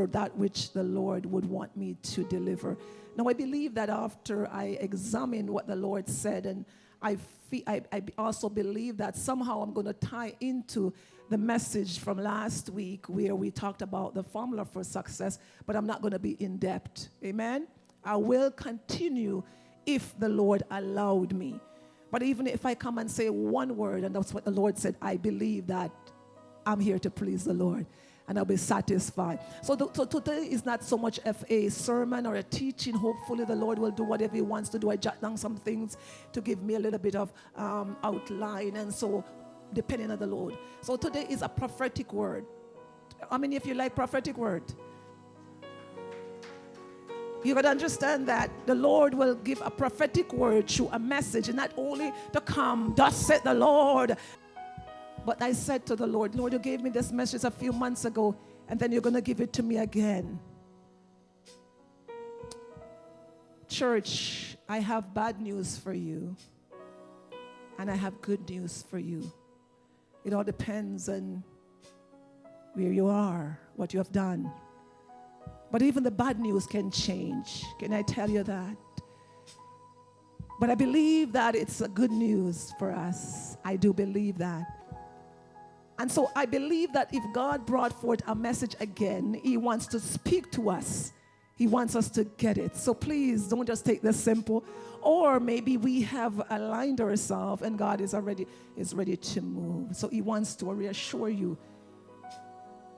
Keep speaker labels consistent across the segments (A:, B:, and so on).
A: deliver that which the Lord would want me to deliver. Now, I believe that after I examine what the Lord said, and I also believe that somehow I'm going to tie into the message from last week where we talked about the formula for success, but I'm not going to be in depth. Amen? I will continue if the Lord allowed me. But even if I come and say one word, and that's what the Lord said, I believe that I'm here to please the Lord, and I'll be satisfied. So today is not so much a sermon or a teaching. Hopefully the Lord will do whatever he wants to do. I jot down some things to give me a little bit of outline, and so depending on the Lord. So today is a prophetic word. How many of you like prophetic word? You got to understand that the Lord will give a prophetic word through a message, and not only to come, thus said the Lord. But I said to the Lord, Lord, you gave me this message a few months ago, and then you're going to give it to me again. Church, I have bad news for you, and I have good news for you. It all depends on where you are, what you have done. But even the bad news can change. Can I tell you that? But I believe that it's a good news for us. I do believe that. And so I believe that if God brought forth a message again, he wants to speak to us. He wants us to get it. So please don't just take this simple. Or maybe we have aligned ourselves and God is ready to move. So he wants to reassure you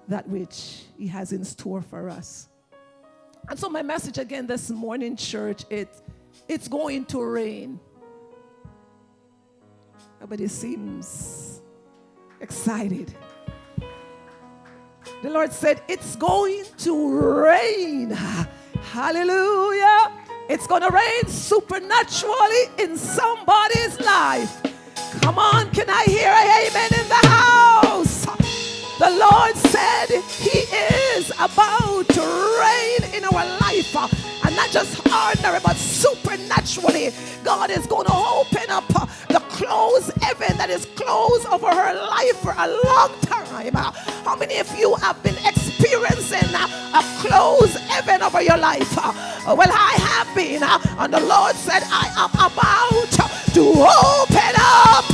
A: that which he has in store for us. And so my message again this morning, church, it's going to rain. Everybody seems excited. The Lord said, it's going to rain. Hallelujah. It's going to rain supernaturally in somebody's life. Come on, can I hear an amen in the house? The Lord said he is about to reign in our life. And not just ordinary, but supernaturally. God is going to open up the closed heaven that is closed over her life for a long time. How many of you have been experiencing a closed heaven over your life? Well, I have been. And the Lord said, I am about to open up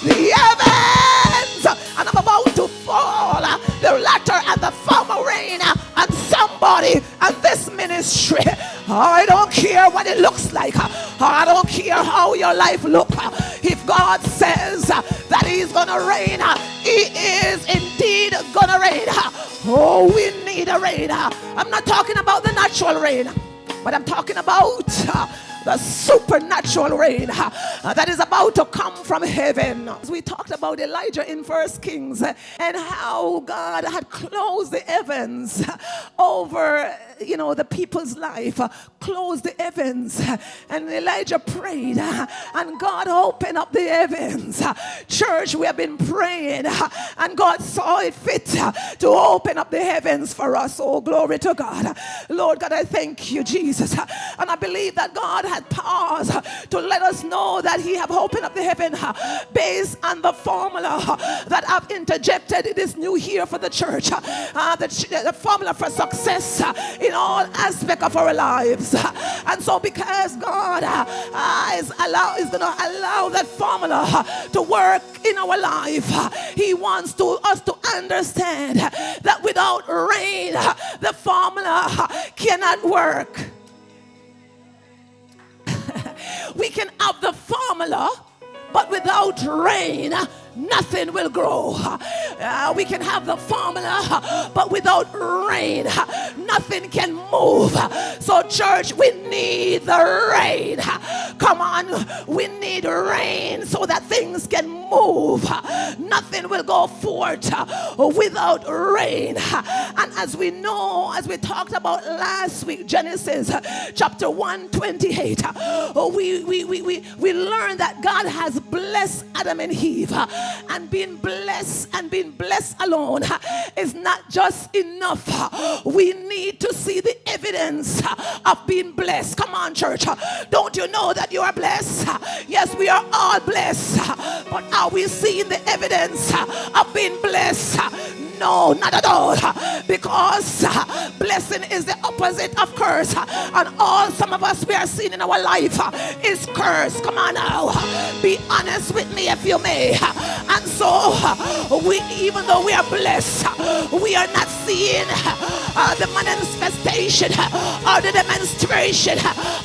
A: the heavens. And I'm about to fall the latter and the former rain on somebody and this ministry. I don't care what it looks like. I don't care how your life looks. If God says that he's going to reign, he is indeed going to reign. Oh, we need a rain. I'm not talking about the natural rain, but I'm talking about the supernatural rain that is about to come from heaven. We talked about Elijah in 1 Kings and how God had closed the heavens over, the people's life, closed the heavens, and Elijah prayed and God opened up the heavens. Church, we have been praying and God saw it fit to open up the heavens for us. Oh, glory to God. Lord God, I thank you, Jesus. And I believe that God had paused to let us know that he have opened up the heaven based on the formula that I've interjected in this new year for the church. The formula for success in all aspects of our lives. And so because God is going to allow that formula to work in our life, he wants us to understand that without rain, the formula cannot work. We can have the formula, but without rain, nothing will grow. We can have the formula, but without rain, nothing can move. So church, we need the rain. Come on, we need rain so that things can move. Nothing will go forth without rain. And as we know, as we talked about last week, Genesis chapter 1:28, we learned that God has blessed Adam and Eve. And being blessed alone is not just enough. We need to see the evidence of being blessed. Come on, church. Don't you know that you are blessed? Yes, we are all blessed. But are we seeing the evidence of being blessed? No, not at all. Because blessing is the opposite of curse. And all some of us we are seeing in our life is curse. Come on now. Be honest with me if you may. And so, even though we are blessed, we are not seeing the manifestation or the demonstration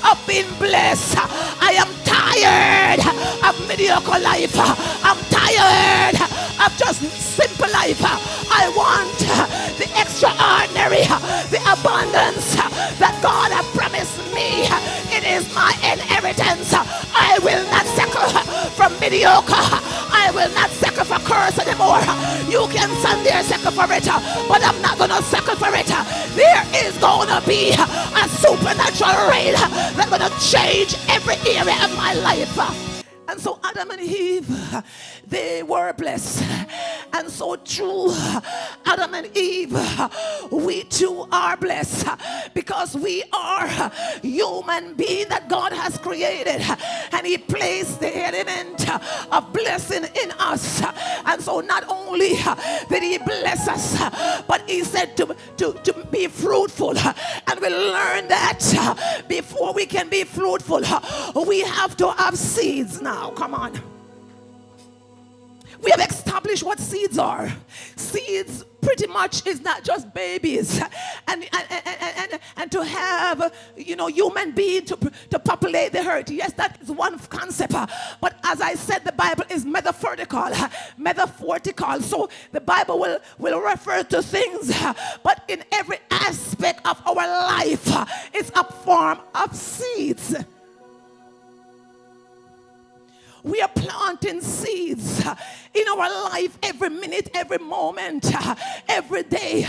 A: of being blessed. I am tired of mediocre life. I'm tired of just simple life. I want the extraordinary, the abundance that God has promised me. It is my inheritance. I will not settle for mediocre. I will not settle for curse anymore. You can stand there settle for it, but I'm not going to settle for it. There is going to be a supernatural rain that's going to change every area of my life. And so Adam and Eve, they were blessed. And so through Adam and Eve, we too are blessed, because we are human beings that God has created, and He placed the element of blessing in us. And so not only did He bless us, but He said to be fruitful. And we learned that before we can be fruitful, we have to have seeds now. Come on. We have established what seeds are. Seeds pretty much is not just babies and to have, human beings to populate the earth. Yes, that is one concept. But as I said, the Bible is metaphorical. So the Bible will refer to things, but in every aspect of our life, it's a form of seeds. We are planting seeds in our life every minute, every moment, every day.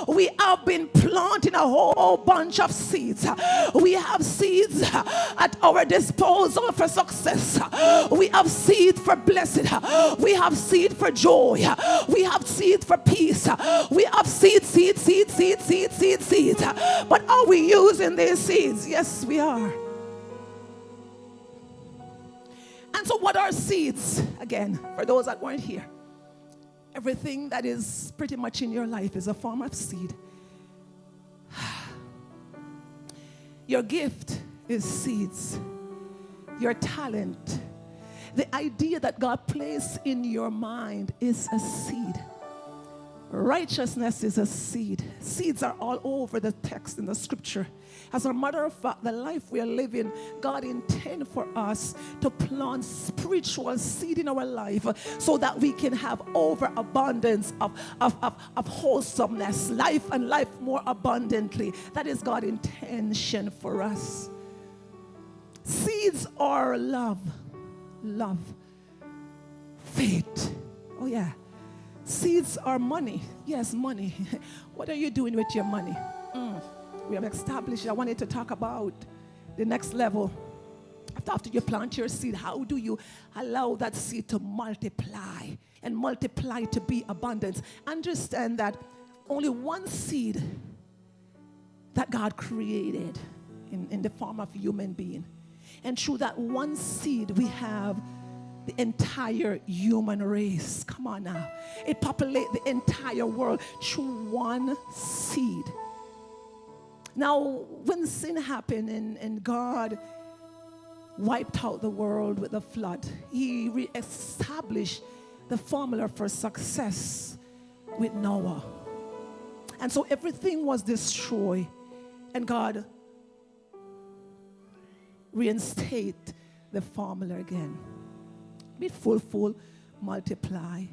A: We have been planting a whole bunch of seeds. We have seeds at our disposal for success. We have seeds for blessing. We have seed for joy. We have seeds for peace. We have seeds. But are we using these seeds? Yes, we are. And so what are seeds? Again, for those that weren't here, everything that is pretty much in your life is a form of seed. Your gift is seeds. Your talent, the idea that God placed in your mind is a seed. Righteousness is a seed. Seeds are all over the text in the scripture. As a matter of fact, the life we are living, God intends for us to plant spiritual seed in our life so that we can have overabundance of wholesomeness, life and life more abundantly. That is God's intention for us. Seeds are love, faith. Oh yeah. Seeds are money. Yes, money. What are you doing with your money? We have established, I wanted to talk about the next level. After you plant your seed, how do you allow that seed to multiply and multiply to be abundance? Understand that only one seed that God created in the form of a human being. And through that one seed, we have the entire human race. Come on now. It populates the entire world through one seed. Now, when sin happened and God wiped out the world with the flood, He reestablished the formula for success with Noah. And so everything was destroyed, and God reinstated the formula again. Be fruitful, multiply,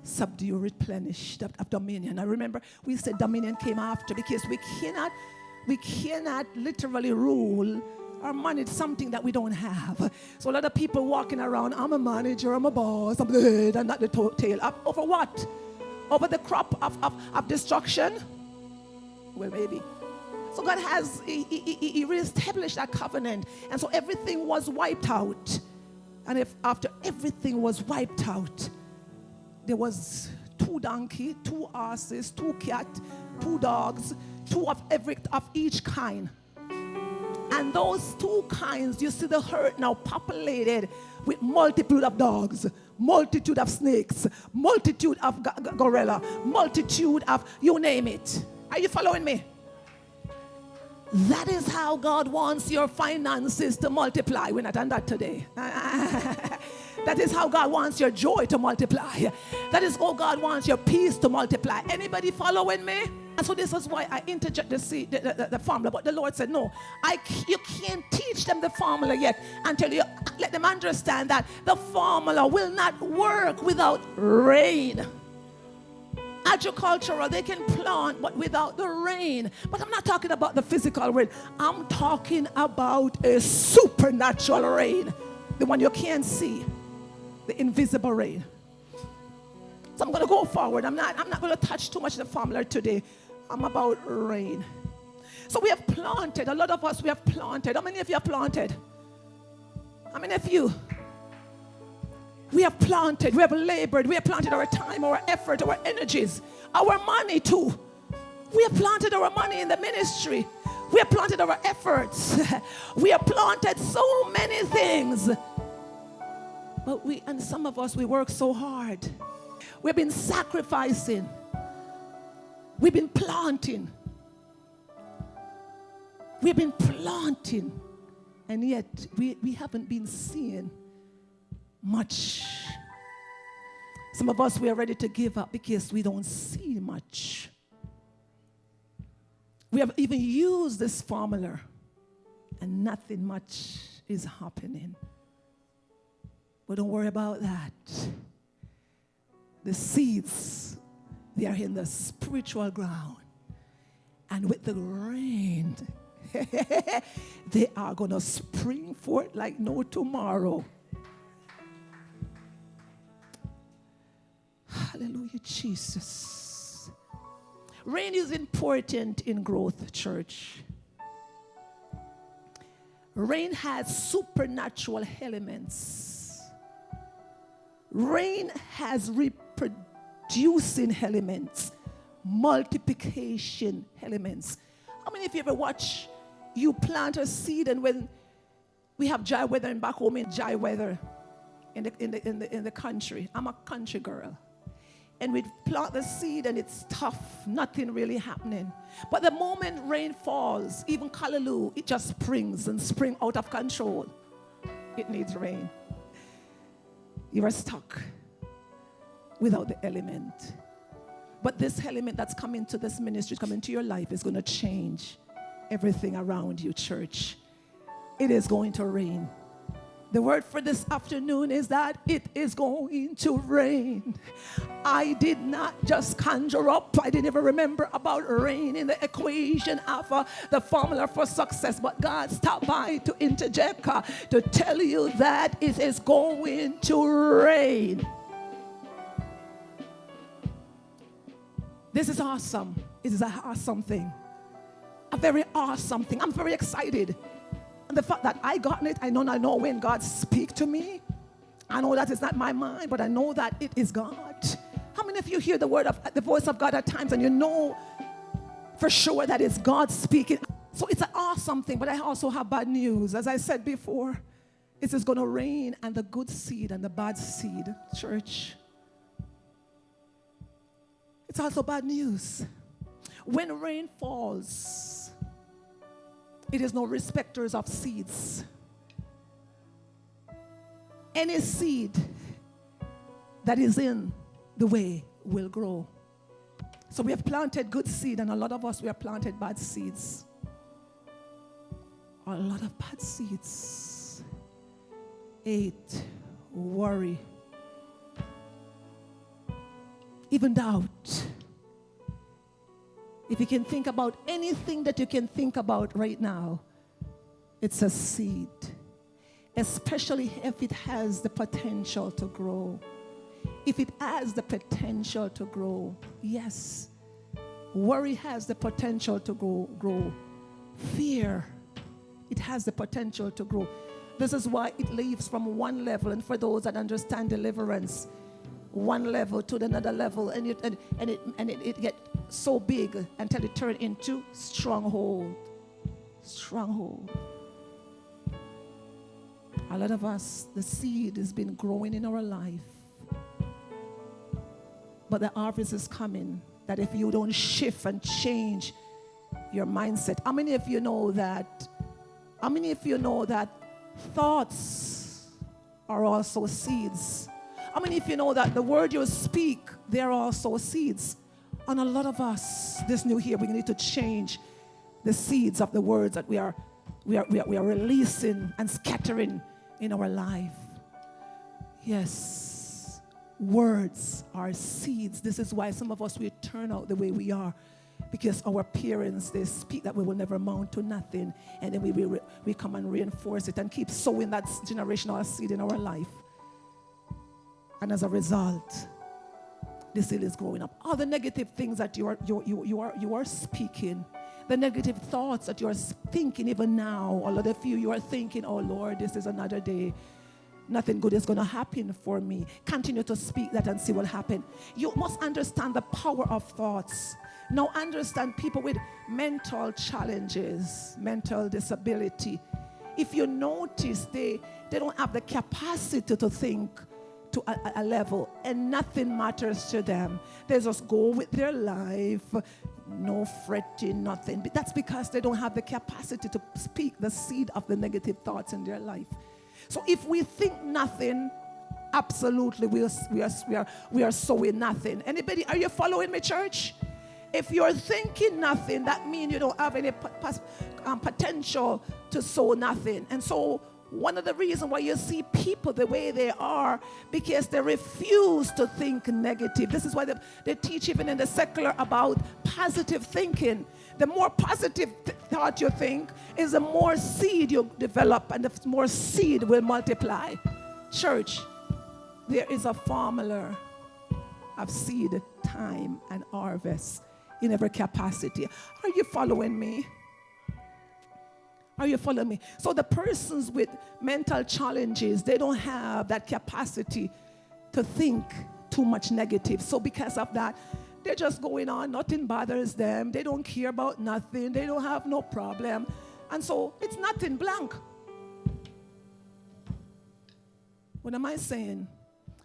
A: subdue, replenish, of dominion. I remember we said dominion came after, because we cannot literally rule our money. It's something that we don't have. So a lot of people walking around, I'm a manager, I'm a boss, I'm the head, I'm not the tail. Over what? Over the crop of destruction? Well, maybe. So God has, He reestablished that covenant. And so everything was wiped out. And if after everything was wiped out, there was 2 donkeys, 2 horses, 2 cats, 2 dogs, 2 of each kind. And those 2 kinds, you see the herd now populated with multitude of dogs, multitude of snakes, multitude of gorilla, multitude of you name it. Are you following me? That is how God wants your finances to multiply. We're not on that today. That is how God wants your joy to multiply. That is how God wants your peace to multiply. Anybody following me? And so this is why I interject the formula. But the Lord said, no, you can't teach them the formula yet until you let them understand that the formula will not work without rain. Agricultural, they can plant, but without the rain. But I'm not talking about the physical rain. I'm talking about a supernatural rain. The one you can't see. The invisible rain. So I'm going to go forward. I'm not going to touch too much of the formula today. I'm about rain. So we have planted. A lot of us, we have planted. How many of you have planted? How many of you? We have planted, we have labored, we have planted our time, our effort, our energies, our money too. We have planted our money in the ministry. We have planted our efforts. We have planted so many things. But and some of us, we work so hard. We've been sacrificing. We've been planting. We've been planting. And yet, we haven't been seeing much. Some of us, we are ready to give up because we don't see much. We have even used this formula and nothing much is happening. But don't worry about that. The seeds, they are in the spiritual ground. And with the rain, they are going to spring forth like no tomorrow. Hallelujah, Jesus. Rain is important in growth, church. Rain has supernatural elements. Rain has reproducing elements, multiplication elements. How many of you ever watch you plant a seed, and when we have dry weather and back home in dry weather in the country? I'm a country girl. And we plant the seed and it's tough, nothing really happening. But the moment rain falls, even Callaloo, it just springs out of control. It needs rain. You are stuck without the element. But this element that's coming to this ministry, coming to your life, is going to change everything around you, church. It is going to rain. The word for this afternoon is that it is going to rain. I did not just conjure up. I didn't even remember about rain in the equation of the formula for success. But God stopped by to interject to tell you that it is going to rain. This is awesome. It is an awesome thing. A very awesome thing. I'm very excited. And the fact that I got it, I know when God speaks to me, I know that it's not my mind, but I know that it is God. How many of you hear the voice of God at times and you know for sure that it's God speaking? So it's an awesome thing, but I also have bad news. As I said before, it is going to rain and the good seed and the bad seed, church. It's also bad news. When rain falls, it is no respecters of seeds. Any seed that is in the way will grow. So we have planted good seed, and a lot of us, we have planted bad seeds. A lot of bad seeds. Hate, worry, even doubt. If you can think about anything that you can think about right now, it's a seed. Especially if it has the potential to grow. If it has the potential to grow, yes. Worry has the potential to grow. Fear, it has the potential to grow. This is why it leaves from one level, and for those that understand deliverance, one level to another level, and it gets so big until it turns into stronghold. Stronghold. A lot of us, the seed has been growing in our life, But the harvest is coming. That if you don't shift and change your mindset. How many of you know that? How many of you know that thoughts are also seeds? How many of you know that the word you speak, they're also seeds? And a lot of us, this new year, we need to change the seeds of the words that we are releasing and scattering in our life. Yes, words are seeds. This is why some of us, we turn out the way we are. Because our parents, they speak that we will never amount to nothing. And then we come and reinforce it and keep sowing that generational seed in our life. And as a result, the seed is growing up. All the negative things that you are speaking, the negative thoughts that you are thinking even now, a lot of you are thinking, oh Lord, this is another day. Nothing good is going to happen for me. Continue to speak that and see what happens. You must understand the power of thoughts. Now understand people with mental challenges, mental disability. If you notice, they don't have the capacity to think to a level, and nothing matters to them. They just go with their life, no fretting, nothing. But that's because they don't have the capacity to speak the seed of the negative thoughts in their life. So if we think nothing, absolutely we are sowing nothing. Anybody, are you following me, church? If you're thinking nothing, that means you don't have any potential to sow nothing. And so one of the reasons why you see people the way they are, because they refuse to think negative. This is why they teach even in the secular about positive thinking. The more positive thought you think is the more seed you develop, and the more seed will multiply. Church, there is a formula of seed, time, and harvest in every capacity. Are you following me? Are you following me? So the persons with mental challenges, they don't have that capacity to think too much negative. So because of that, they're just going on. Nothing bothers them. They don't care about nothing. They don't have no problem. And so it's nothing, blank. What am I saying?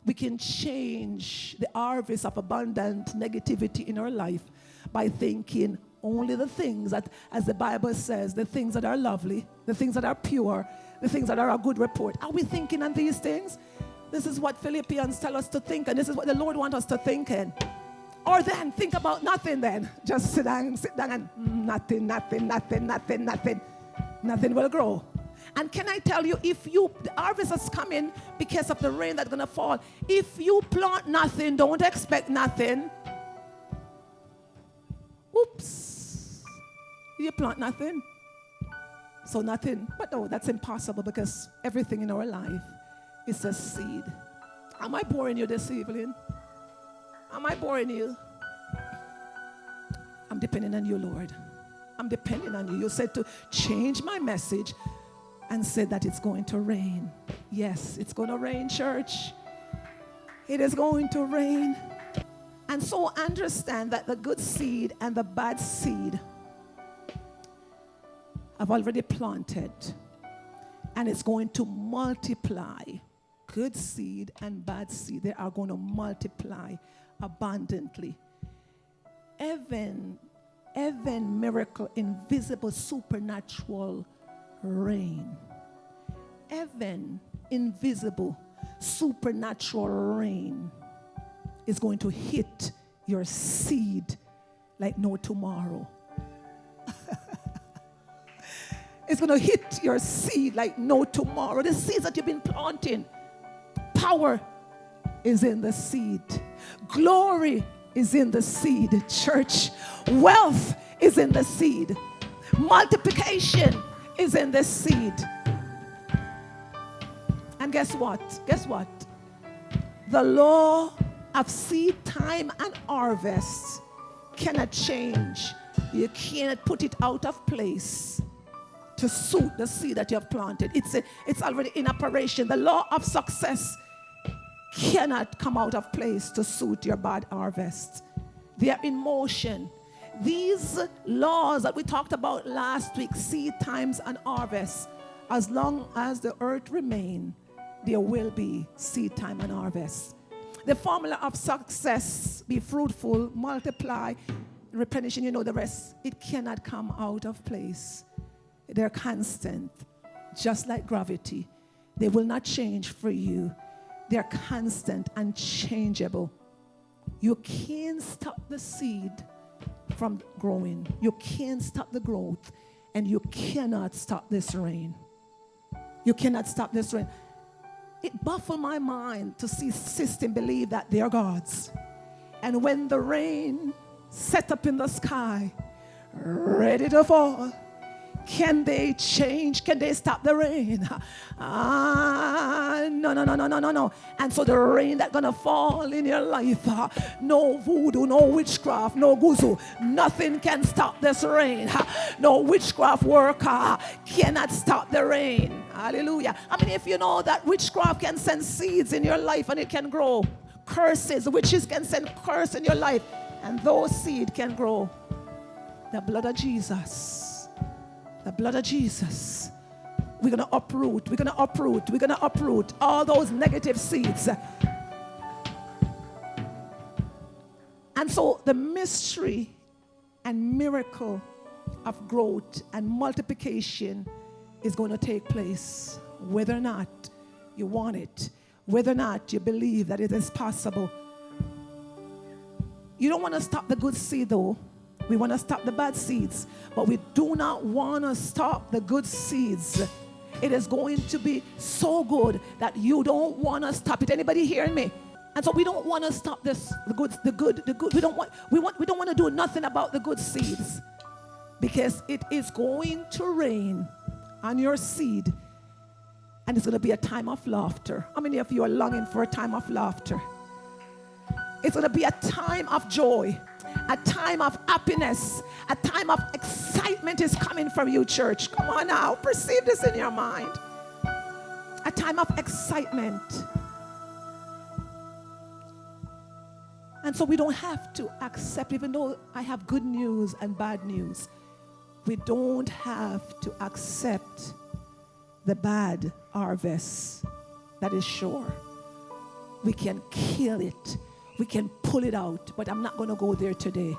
A: We can change the harvest of abundant negativity in our life by thinking only the things that, as the Bible says, the things that are lovely, the things that are pure, the things that are a good report. Are we thinking on these things? This is what Philippians tell us to think, and this is what the Lord wants us to think in. Or then think about nothing then. Just sit down and nothing. Nothing will grow. And can I tell you, the harvest is coming because of the rain that's going to fall. If you plant nothing, don't expect nothing. Oops. You plant nothing. So nothing. But no, that's impossible because everything in our life is a seed. Am I boring you this evening? Am I boring you? I'm depending on you, Lord. I'm depending on you. You said to change my message and said that it's going to rain. Yes, it's going to rain, church. It is going to rain. And so understand that the good seed and the bad seed have already planted. And it's going to multiply. Good seed and bad seed, they are going to multiply abundantly. Heaven, miracle, invisible, supernatural rain. Heaven, invisible, supernatural rain is going to hit your seed like no tomorrow. It's going to hit your seed like no tomorrow. The seeds that you've been planting, power is in the seed. Glory is in the seed, church. Wealth is in the seed. Multiplication is in the seed. And guess what? Guess what? The law of seed time and harvest cannot change. You cannot put it out of place to suit the seed that you have planted. It's already in operation. The law of success cannot come out of place to suit your bad harvest. They are in motion. These laws that we talked about last week, seed times and harvest, as long as the earth remains, there will be seed time and harvest. The formula of success, be fruitful, multiply, replenish, and you know the rest. It cannot come out of place. They're constant, just like gravity. They will not change for you. They're constant and changeable. You can't stop the seed from growing. You can't stop the growth. And you cannot stop this rain. You cannot stop this rain. It baffled my mind to see system believe that they are gods. And when the rain set up in the sky, ready to fall, can they change? Can they stop the rain? No. And so the rain that's going to fall in your life, no voodoo, no witchcraft, no guzu, nothing can stop this rain. No witchcraft worker cannot stop the rain. Hallelujah. I mean, if you know that witchcraft can send seeds in your life and it can grow. Curses, witches can send curse in your life and those seeds can grow. The blood of Jesus. The blood of Jesus. We're going to uproot. We're going to uproot. We're going to uproot all those negative seeds. And so the mystery and miracle of growth and multiplication is going to take place, whether or not you want it, whether or not you believe that it is possible. You don't want to stop the good seed, though. We want to stop the bad seeds, but we do not want to stop the good seeds. It is going to be so good that you don't want to stop it. Anybody hearing me? And so we don't want to stop this, the good. We don't want to do nothing about the good seeds, because it is going to rain on your seed, and it's going to be a time of laughter. How many of you are longing for a time of laughter? It's going to be a time of joy. A time of happiness, a time of excitement is coming from you, church. Come on now, perceive this in your mind. A time of excitement. And so we don't have to accept, even though I have good news and bad news, we don't have to accept the bad harvest that is sure. We can kill it. We can pull it out, but I'm not going to go there today.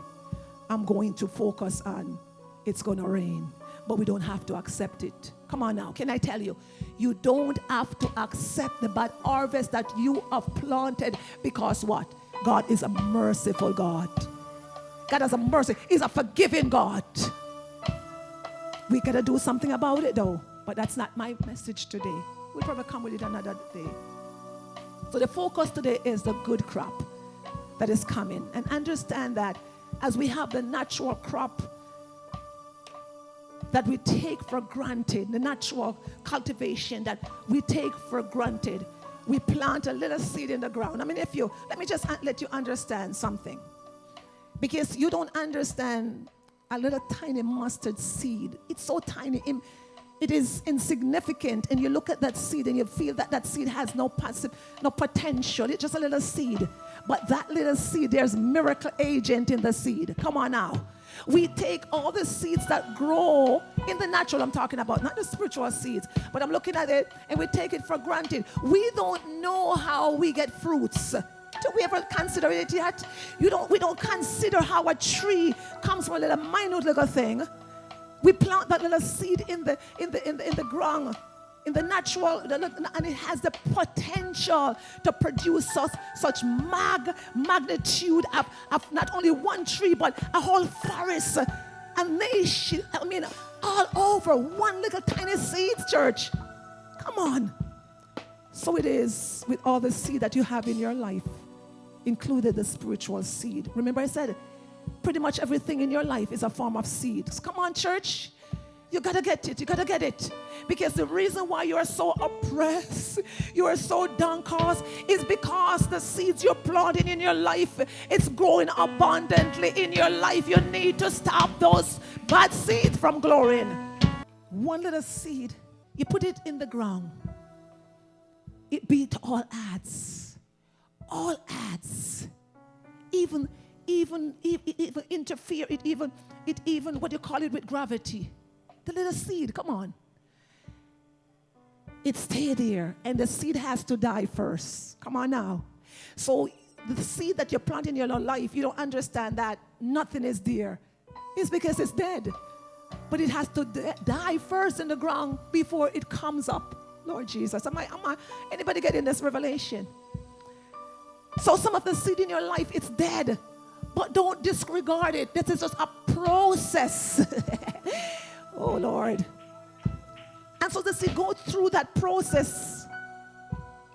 A: I'm going to focus on it's going to rain, but we don't have to accept it. Come on now, can I tell you? You don't have to accept the bad harvest that you have planted, because what? God is a merciful God. God has a mercy. He's a forgiving God. We got to do something about it though, but that's not my message today. We'll probably come with it another day. So the focus today is the good crop that is coming. And understand that as we have the natural crop that we take for granted, the natural cultivation that we take for granted, we plant a little seed in the ground. I mean, let me just let you understand something. Because you don't understand a little tiny mustard seed. It's so tiny. It is insignificant, and you look at that seed and you feel that that seed has no potential. It's just a little seed. But that little seed, there's miracle agent in the seed. Come on now. We take all the seeds that grow in the natural, I'm talking about, not the spiritual seeds, but I'm looking at it and we take it for granted. We don't know how we get fruits. Do we ever consider it yet? We don't consider how a tree comes from a little minute little thing. We plant that little seed in the ground, in the natural, and it has the potential to produce such magnitude of not only one tree, but a whole forest, a nation. I mean, all over one little tiny seed, church. Come on. So it is with all the seed that you have in your life, included the spiritual seed. Remember I said, pretty much everything in your life is a form of seed. Come on, church. You got to get it. You got to get it. Because the reason why you are so oppressed, you are so downcast, is because the seeds you're planting in your life, it's growing abundantly in your life. You need to stop those bad seeds from growing. One little seed, you put it in the ground. It beat all odds. All odds. Even interfere. It even what you call it with gravity. The little seed, come on. It stayed there, and the seed has to die first. Come on now. So the seed that you plant in your life, you don't understand that nothing is there. It's because it's dead. But it has to die first in the ground before it comes up. Lord Jesus, anybody getting this revelation? So some of the seed in your life, it's dead. But don't disregard it. This is just a process. Oh, Lord. And so the seed goes through that process.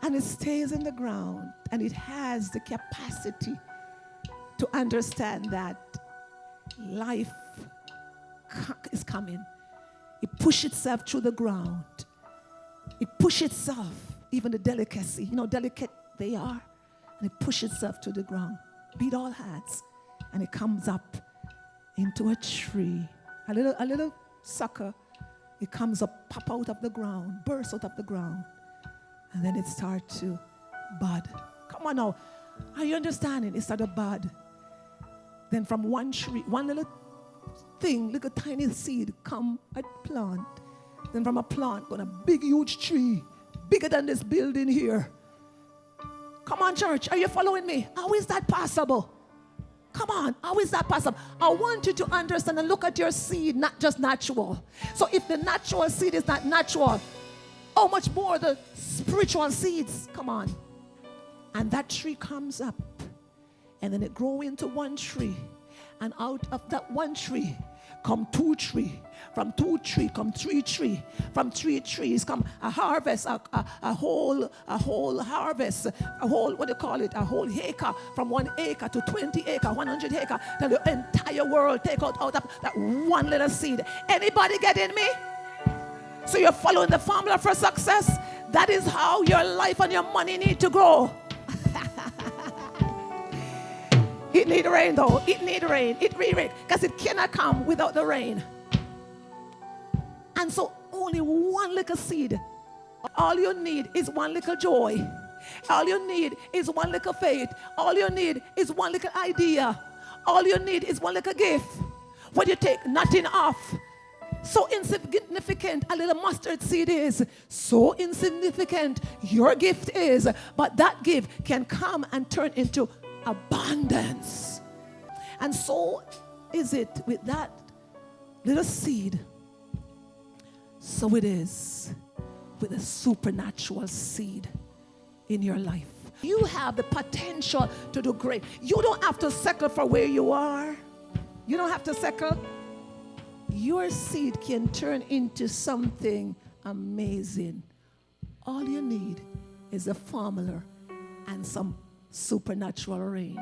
A: And it stays in the ground. And it has the capacity to understand that life is coming. It pushes itself through the ground. It pushes itself, even the delicacy. You know, delicate they are. And it pushes itself to the ground. Beat all hands. And it comes up into a tree. A little sucker. It comes up, pop out of the ground, bursts out of the ground. And then it starts to bud. Come on now. Are you understanding? It started to bud. Then from one tree, one little thing, little tiny seed, come a plant. Then from a plant, going a big, huge tree, bigger than this building here. Come on, church. Are you following me? How is that possible? Come on. How is that possible? I want you to understand and look at your seed, not just natural. So if the natural seed is not natural, how much more the spiritual seeds? Come on. And that tree comes up. And then it grows into one tree. And out of that one tree come two trees. From two trees come three trees. From three trees come a harvest, a whole harvest, a whole, what do you call it, a whole acre. From 1 acre to 20 acre, 100 acre. Then the entire world take out of that one little seed. Anybody getting me? So you're following the formula for success? That is how your life and your money need to grow. It need rain though. It need rain. It need rain. Because it cannot come without the rain. And so only one little seed. All you need is one little joy. All you need is one little faith. All you need is one little idea. All you need is one little gift. When you take nothing off. So insignificant a little mustard seed is. So insignificant your gift is. But that gift can come and turn into abundance. And so is it with that little seed. So it is with a supernatural seed in your life. You have the potential to do great. You don't have to settle for where you are. You don't have to settle. Your seed can turn into something amazing. All you need is a formula and some supernatural rain.